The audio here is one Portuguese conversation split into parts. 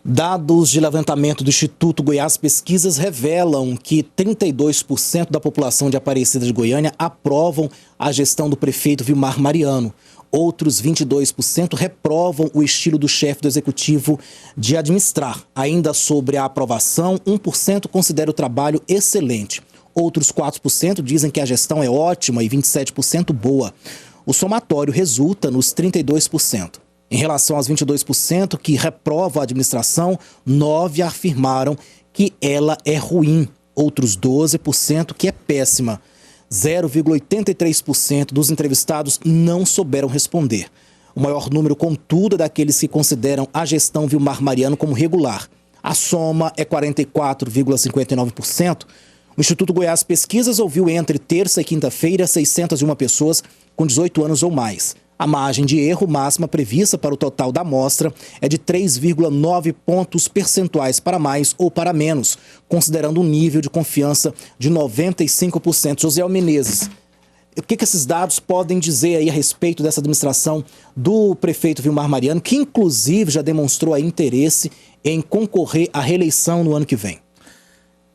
Dados de levantamento do Instituto Goiás Pesquisas revelam que 32% da população de Aparecida de Goiânia aprovam a gestão do prefeito Vilmar Mariano. Outros 22% reprovam o estilo do chefe do executivo de administrar. Ainda sobre a aprovação, 1% considera o trabalho excelente. Outros 4% dizem que a gestão é ótima e 27% boa. O somatório resulta nos 32%. Em relação aos 22% que reprovam a administração, 9% afirmaram que ela é ruim. Outros 12% que é péssima. 0,83% dos entrevistados não souberam responder. O maior número, contudo, é daqueles que consideram a gestão Vilmar Mariano como regular. A soma é 44,59%. O Instituto Goiás Pesquisas ouviu entre terça e quinta-feira 601 pessoas com 18 anos ou mais. A margem de erro máxima prevista para o total da amostra é de 3,9 pontos percentuais para mais ou para menos, considerando um nível de confiança de 95%. José Menezes, o que esses dados podem dizer aí a respeito dessa administração do prefeito Vilmar Mariano, que inclusive já demonstrou aí interesse em concorrer à reeleição no ano que vem?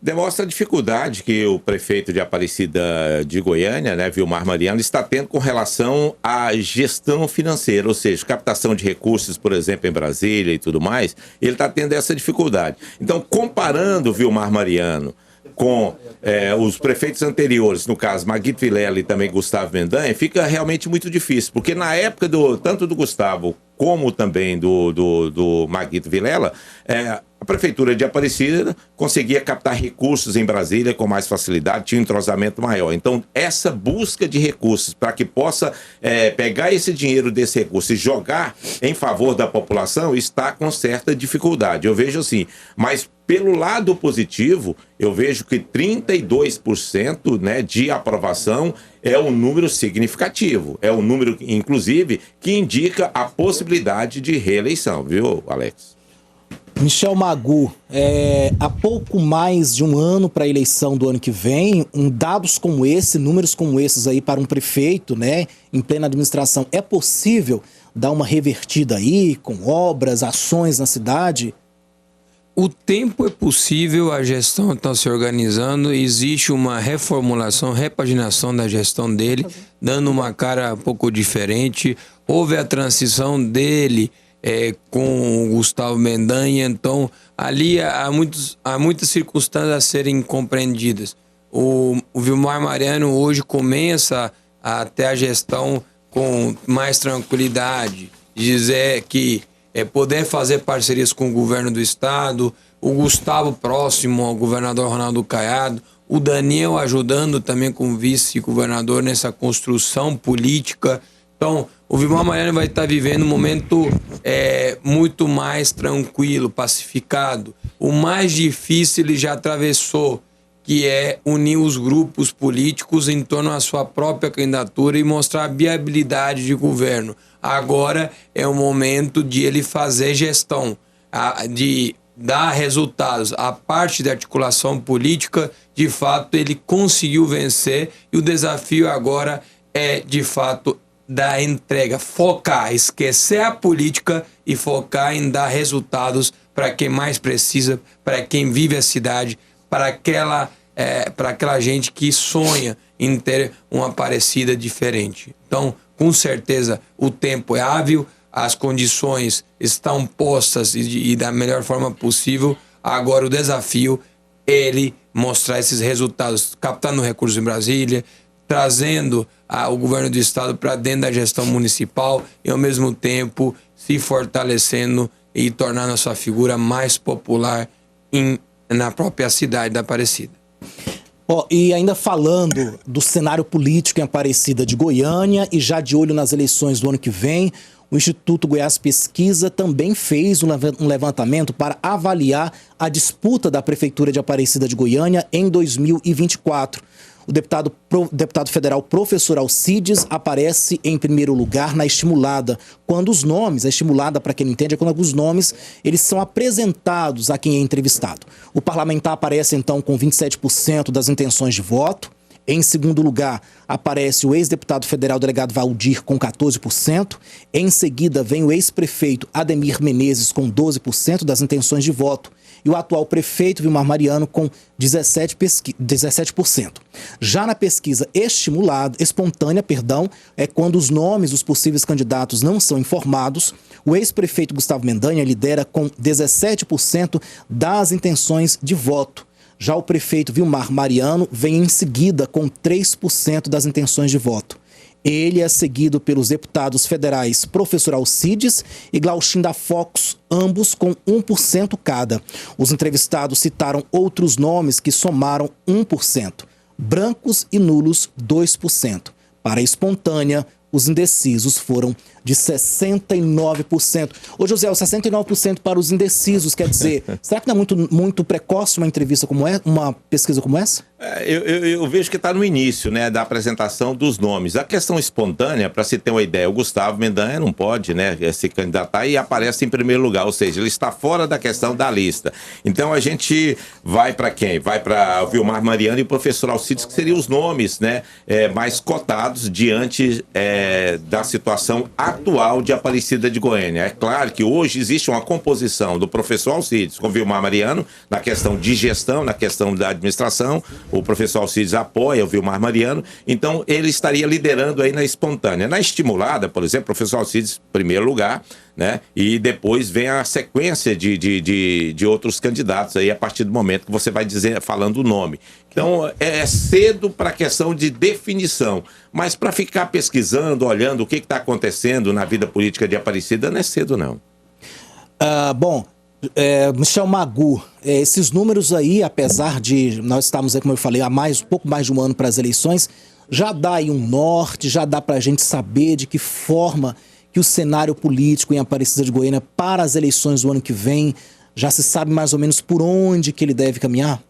Demonstra a dificuldade que o prefeito de Aparecida de Goiânia, Vilmar Mariano, está tendo com relação à gestão financeira, ou seja, captação de recursos, por exemplo, em Brasília e tudo mais, ele está tendo essa dificuldade. Então, comparando o Vilmar Mariano com os prefeitos anteriores, no caso Maguito Vilela e também Gustavo Mendanha, fica realmente muito difícil, porque na época tanto do Gustavo como também do Maguito Vilela, a Prefeitura de Aparecida conseguia captar recursos em Brasília com mais facilidade, tinha um entrosamento maior. Então, essa busca de recursos para que possa pegar esse dinheiro desse recurso e jogar em favor da população está com certa dificuldade. Eu vejo assim, mas pelo lado positivo, eu vejo que 32% de aprovação é um número significativo. É um número, inclusive, que indica a possibilidade de reeleição, viu, Alex? Michel Magu, há pouco mais de um ano para a eleição do ano que vem, dados como esse, números como esses aí para um prefeito, em plena administração, é possível dar uma revertida aí com obras, ações na cidade? O tempo é possível, a gestão está se organizando, existe uma reformulação, repaginação da gestão dele, dando uma cara um pouco diferente. Houve a transição dele com o Gustavo Mendanha, então ali há muitas circunstâncias a serem compreendidas. O Vilmar Mariano hoje começa a ter a gestão com mais tranquilidade, dizer que poder fazer parcerias com o governo do estado, o Gustavo próximo ao governador Ronaldo Caiado, o Daniel ajudando também como vice-governador nessa construção política. Então, o Vilmar Mariano vai estar vivendo um momento muito mais tranquilo, pacificado. O mais difícil ele já atravessou, que é unir os grupos políticos em torno à sua própria candidatura e mostrar a viabilidade de governo. Agora é o momento de ele fazer gestão, de dar resultados. A parte da articulação política, de fato, ele conseguiu vencer e o desafio agora é, de fato, da entrega, focar, esquecer a política e focar em dar resultados para quem mais precisa, para quem vive a cidade, para aquela gente que sonha em ter uma Aparecida diferente. Então, com certeza, o tempo é hábil, as condições estão postas e da melhor forma possível. Agora o desafio é ele mostrar esses resultados, captando recursos em Brasília, trazendo o governo do estado para dentro da gestão municipal e, ao mesmo tempo, se fortalecendo e tornando a sua figura mais popular na própria cidade da Aparecida. E ainda falando do cenário político em Aparecida de Goiânia e já de olho nas eleições do ano que vem, o Instituto Goiás Pesquisa também fez um levantamento para avaliar a disputa da Prefeitura de Aparecida de Goiânia em 2024. O deputado federal professor Alcides aparece em primeiro lugar na estimulada, quando os nomes, a estimulada, para quem não entende, é quando alguns nomes eles são apresentados a quem é entrevistado. O parlamentar aparece então com 27% das intenções de voto, Em segundo lugar, aparece o ex-deputado federal delegado Valdir com 14%. Em seguida, vem o ex-prefeito Ademir Menezes com 12% das intenções de voto. E o atual prefeito Vilmar Mariano com 17%. Já na pesquisa espontânea, é quando os nomes dos possíveis candidatos não são informados, o ex-prefeito Gustavo Mendanha lidera com 17% das intenções de voto. Já o prefeito Vilmar Mariano vem em seguida com 3% das intenções de voto. Ele é seguido pelos deputados federais Professor Alcides e Glauchin da Fox, ambos com 1% cada. Os entrevistados citaram outros nomes que somaram 1%. Brancos e nulos, 2%. Para a espontânea, os indecisos foram de 69%. Ô, José, 69% para os indecisos, quer dizer, será que não é muito precoce uma entrevista como essa, uma pesquisa como essa? Eu vejo que está no início, né, da apresentação dos nomes. A questão espontânea, para se ter uma ideia, o Gustavo Mendanha não pode, né, se candidatar e aparece em primeiro lugar, ou seja, ele está fora da questão da lista. Então a gente vai para quem? Vai para o Vilmar Mariano e o professor Alcides, que seriam os nomes, né, mais cotados diante da situação atual de Aparecida de Goiânia. É claro que hoje existe uma composição do professor Alcides com o Vilmar Mariano na questão de gestão, na questão da administração. O professor Alcides apoia o Vilmar Mariano, então ele estaria liderando aí na espontânea. Na estimulada, por exemplo, o professor Alcides, primeiro lugar, né? E depois vem a sequência de outros candidatos aí a partir do momento que você vai dizer, falando o nome. Então é cedo para a questão de definição, mas para ficar pesquisando, olhando o que está acontecendo na vida política de Aparecida, não é cedo não. Michel Magu, esses números aí, apesar de nós estarmos aí, como eu falei, há pouco mais de um ano para as eleições, já dá aí um norte, já dá para a gente saber de que forma que o cenário político em Aparecida de Goiânia para as eleições do ano que vem, já se sabe mais ou menos por onde que ele deve caminhar?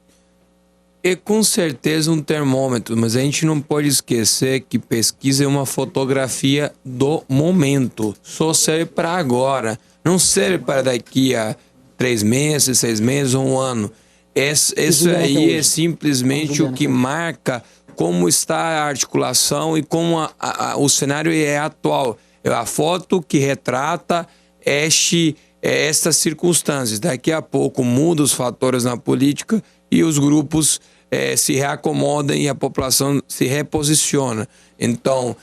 É com certeza um termômetro, mas a gente não pode esquecer que pesquisa é uma fotografia do momento, só serve para agora, não serve para daqui a 3 meses, 6 meses ou um ano. Isso aí é simplesmente o que marca como está a articulação e como o cenário é atual. É a foto que retrata estas circunstâncias. Daqui a pouco muda os fatores na política e os grupos se reacomodam e a população se reposiciona. Então,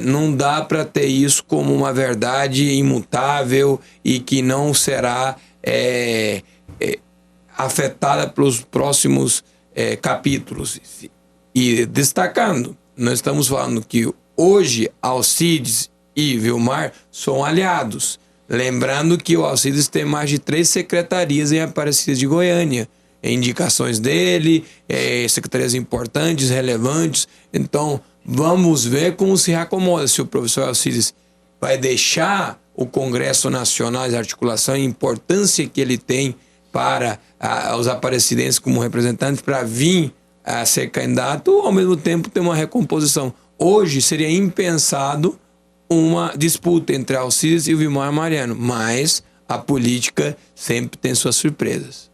não dá para ter isso como uma verdade imutável e que não será afetada pelos próximos capítulos. E destacando, nós estamos falando que hoje Alcides e Vilmar são aliados. Lembrando que o Alcides tem mais de 3 secretarias em Aparecida de Goiânia. Indicações dele, secretarias importantes, relevantes. Então, vamos ver como se reacomoda. Se o professor Alcides vai deixar o Congresso Nacional de Articulação e a importância que ele tem para os aparecidenses como representantes para vir a ser candidato, ou ao mesmo tempo ter uma recomposição. Hoje seria impensado uma disputa entre Alcides e o Vilmar Mariano, mas a política sempre tem suas surpresas.